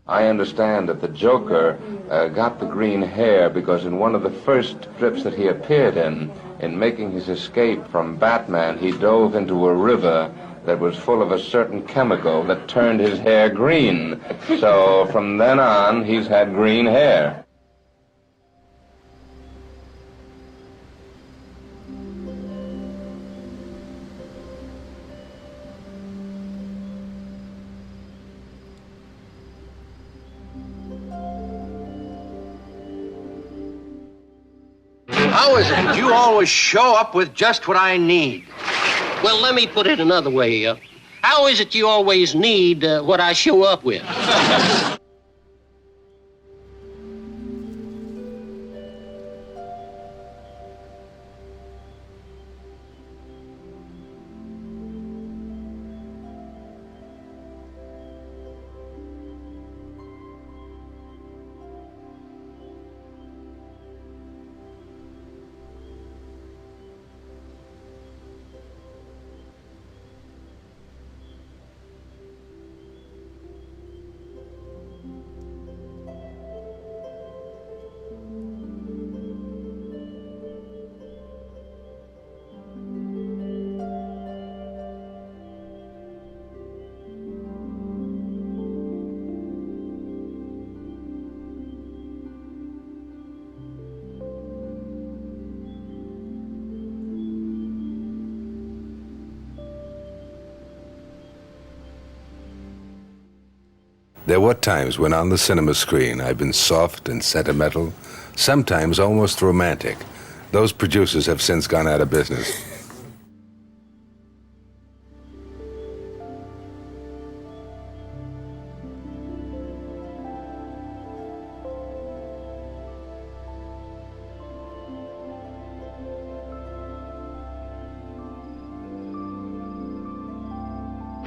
I understand that the Joker got the green hair because in one of the first strips that he appeared in making his escape from Batman, he dove into a river that was full of a certain chemical that turned his hair green. So from then on, he's had green hair. How is it you always show up with just what I need? Well, let me put it another way. How is it you always need what I show up with? There were times when on the cinema screen I've been soft and sentimental, sometimes almost romantic. Those producers have since gone out of business.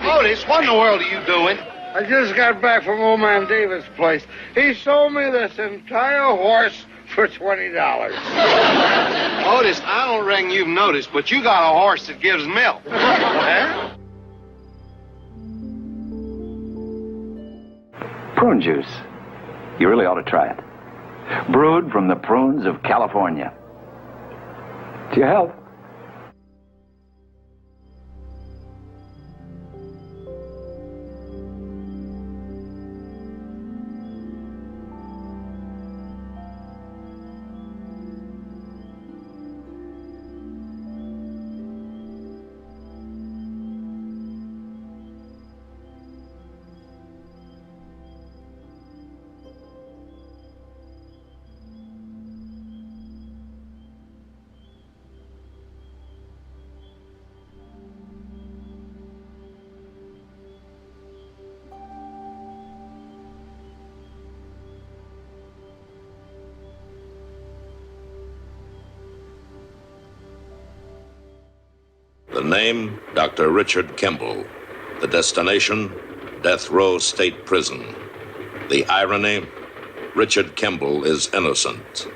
Otis, what in the world are you doing? I just got back from old man David's place. He sold me this entire horse for $20. Otis, I don't reckon you've noticed, but you got a horse that gives milk. Huh? Prune juice. You really ought to try it. Brewed from the prunes of California. To your health. The name, Dr. Richard Kimball. The destination, Death Row State Prison. The irony, Richard Kimball is innocent.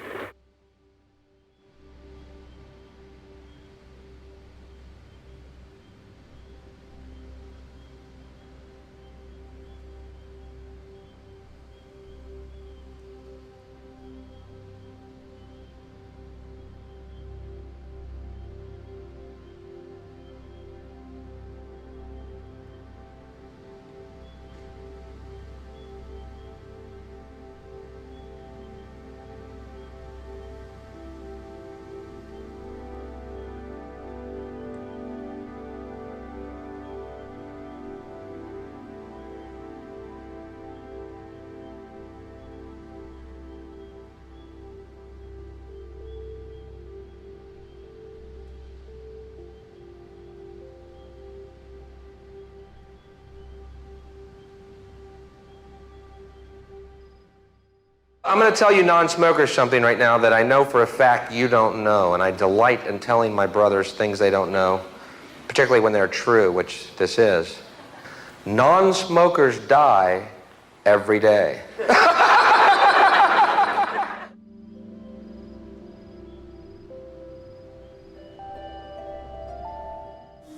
I'm going to tell you non-smokers something right now that I know for a fact you don't know, and I delight in telling my brothers things they don't know, particularly when they're true, which this is. Non-smokers die every day.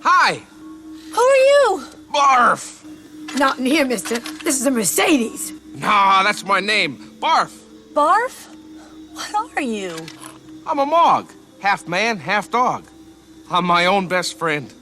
Hi. Who are you? Barf. Not in here, mister. This is a Mercedes. Nah, that's my name. Barf. Barf? What are you? I'm a Mog. Half man, half dog. I'm my own best friend.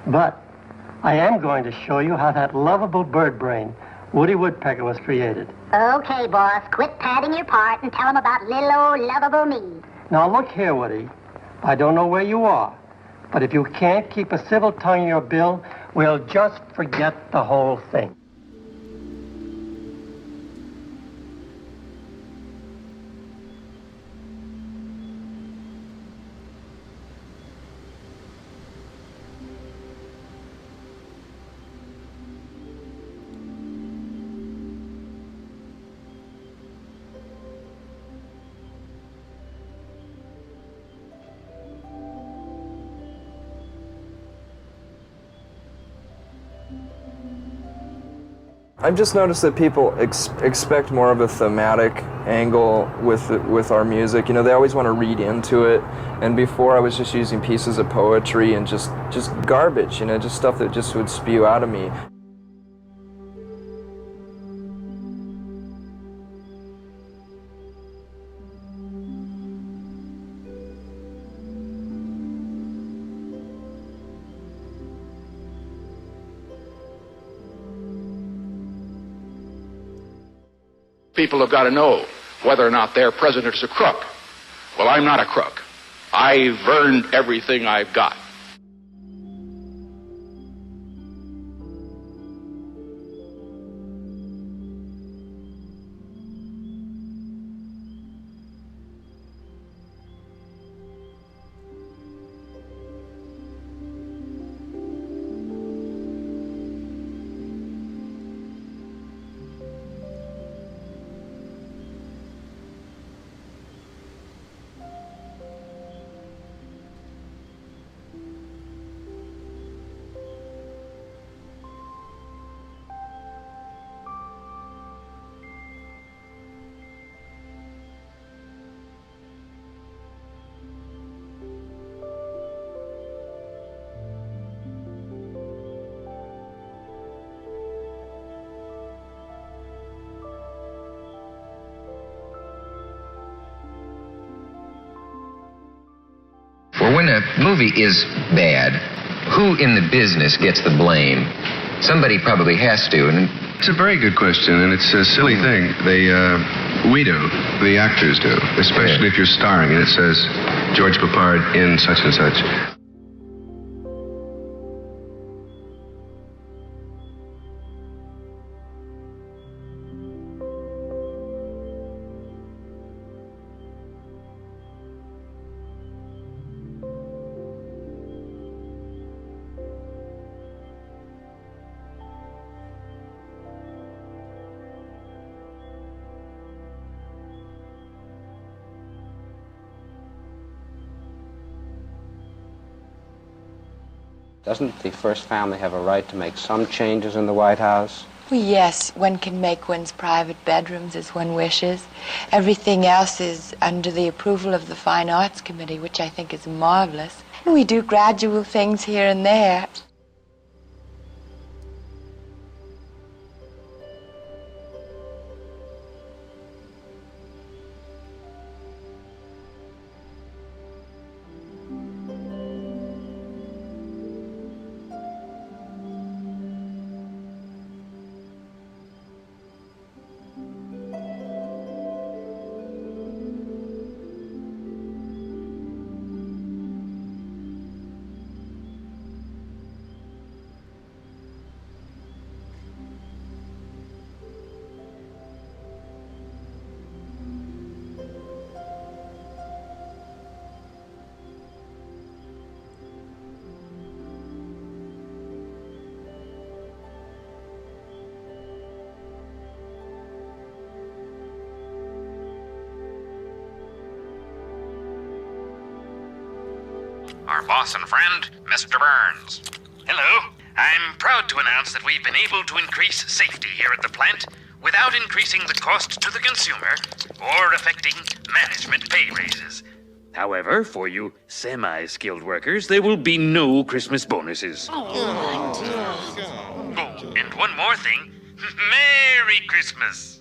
But I am going to show you how that lovable bird brain, Woody Woodpecker, was created. Okay, boss, quit padding your part and tell him about little old lovable me. Now look here, Woody. I don't know where you are, but if you can't keep a civil tongue in your bill, we'll just forget the whole thing. I've just noticed that people expect more of a thematic angle with our music. You know, they always want to read into it. And before, I was just using pieces of poetry and just garbage, you know, just stuff that just would spew out of me. People have got to know whether or not their president is a crook. Well, I'm not a crook. I've earned everything I've got. Well, when a movie is bad, who in the business gets the blame? Somebody probably has to. And it's a very good question, and it's a silly thing. We do. The actors do, especially if you're starring, and it says George Peppard in such and such. Doesn't the first family have a right to make some changes in the White House? Well, yes, one can make one's private bedrooms as one wishes. Everything else is under the approval of the Fine Arts Committee, which I think is marvelous. And we do gradual things here and there. our boss and friend, Mr. Burns. Hello. I'm proud to announce that we've been able to increase safety here at the plant without increasing the cost to the consumer or affecting management pay raises. However, for you semi-skilled workers, there will be no Christmas bonuses. Oh, and one more thing. Merry Christmas!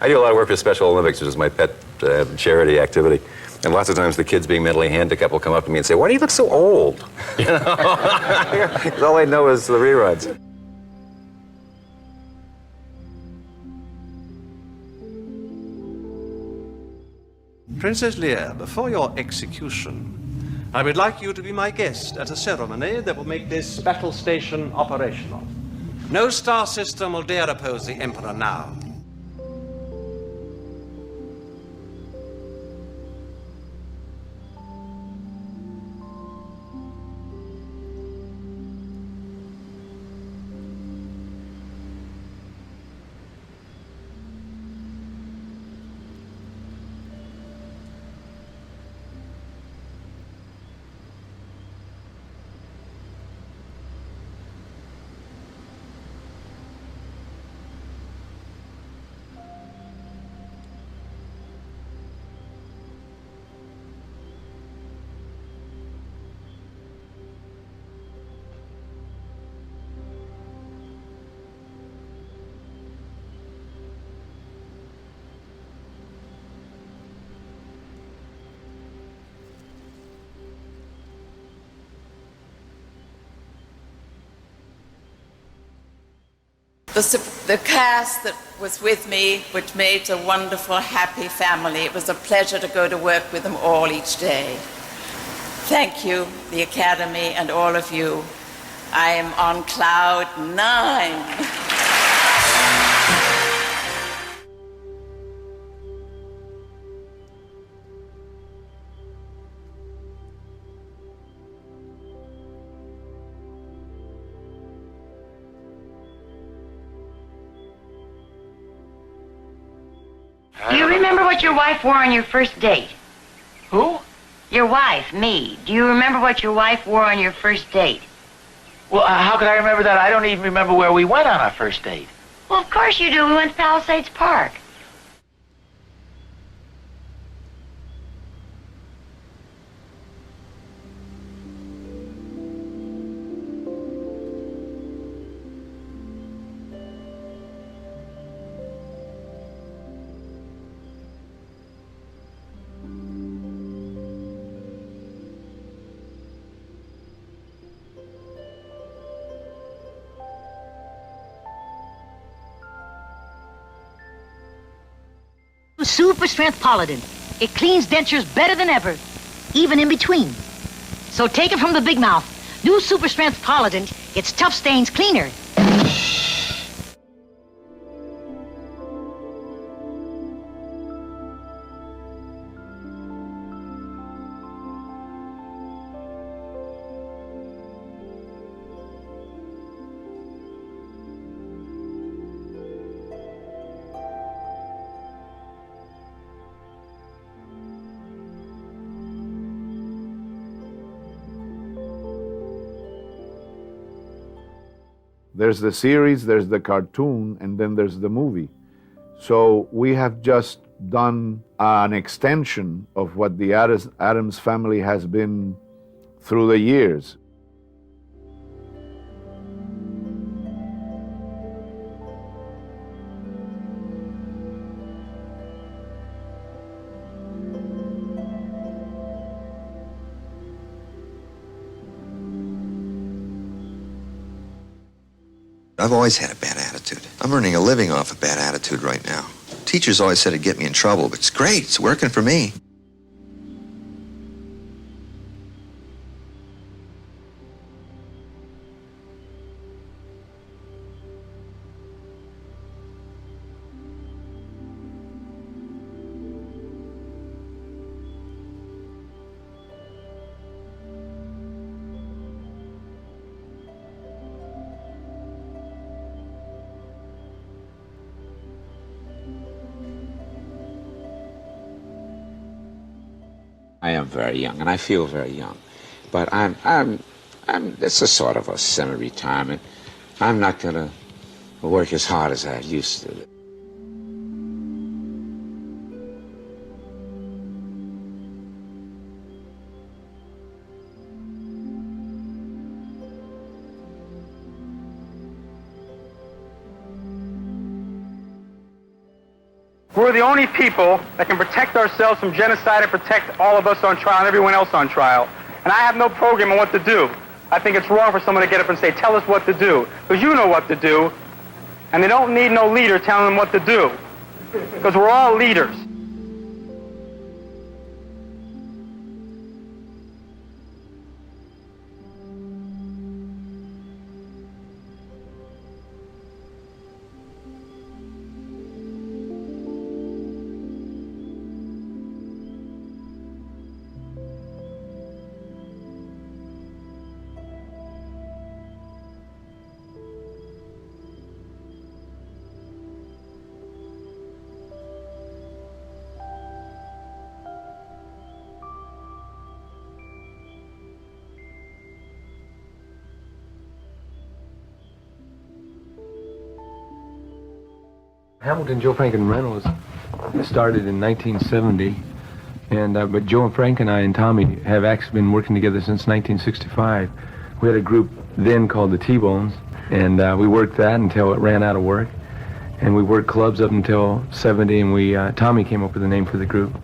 I do a lot of work for Special Olympics, which is my pet charity activity. And lots of times the kids being mentally handicapped will come up to me and say, "Why do you look so old?" You know? Because all I know is the reruns. Princess Leia, before your execution, I would like you to be my guest at a ceremony that will make this battle station operational. No star system will dare oppose the Emperor now. The cast that was with me, which made a wonderful, happy family. It was a pleasure to go to work with them all each day. Thank you, the Academy, and all of you. I am on cloud 9. Do you remember what your wife wore on your first date? Who? Your wife, me. Do you remember what your wife wore on your first date? Well, how could I remember that? I don't even remember where we went on our first date. Well, of course you do. We went to Palisades Park. Super Strength Polident. It cleans dentures better than ever, even in between. So take it from the big mouth. New Super Strength Polident gets tough stains cleaner. There's the series, there's the cartoon, and then there's the movie. So we have just done an extension of what the Addams family has been through the years. I've always had a bad attitude. I'm earning a living off a bad attitude right now. Teachers always said it'd get me in trouble, but it's great. It's working for me. I am very young, and I feel very young, but it's a sort of a semi-retirement. I'm not going to work as hard as I used to. We're the only people that can protect ourselves from genocide and protect all of us on trial and everyone else on trial. And I have no program on what to do. I think it's wrong for someone to get up and say, tell us what to do. Because you know what to do. And they don't need no leader telling them what to do. Because we're all leaders. Hamilton, Joe Frank, and Reynolds started in 1970, and but Joe and Frank and I and Tommy have actually been working together since 1965. We had a group then called the T-Bones, and we worked that until it ran out of work, and we worked clubs up until 70, and Tommy came up with the name for the group.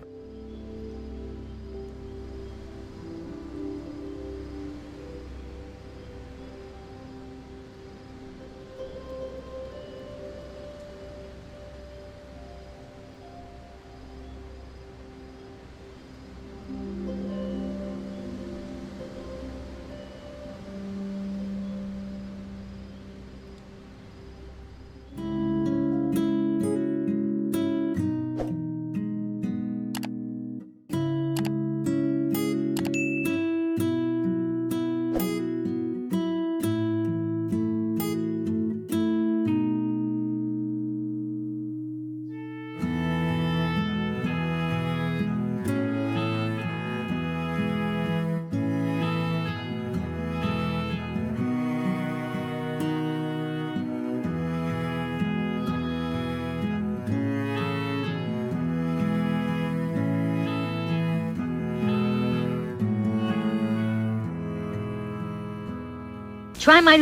Try my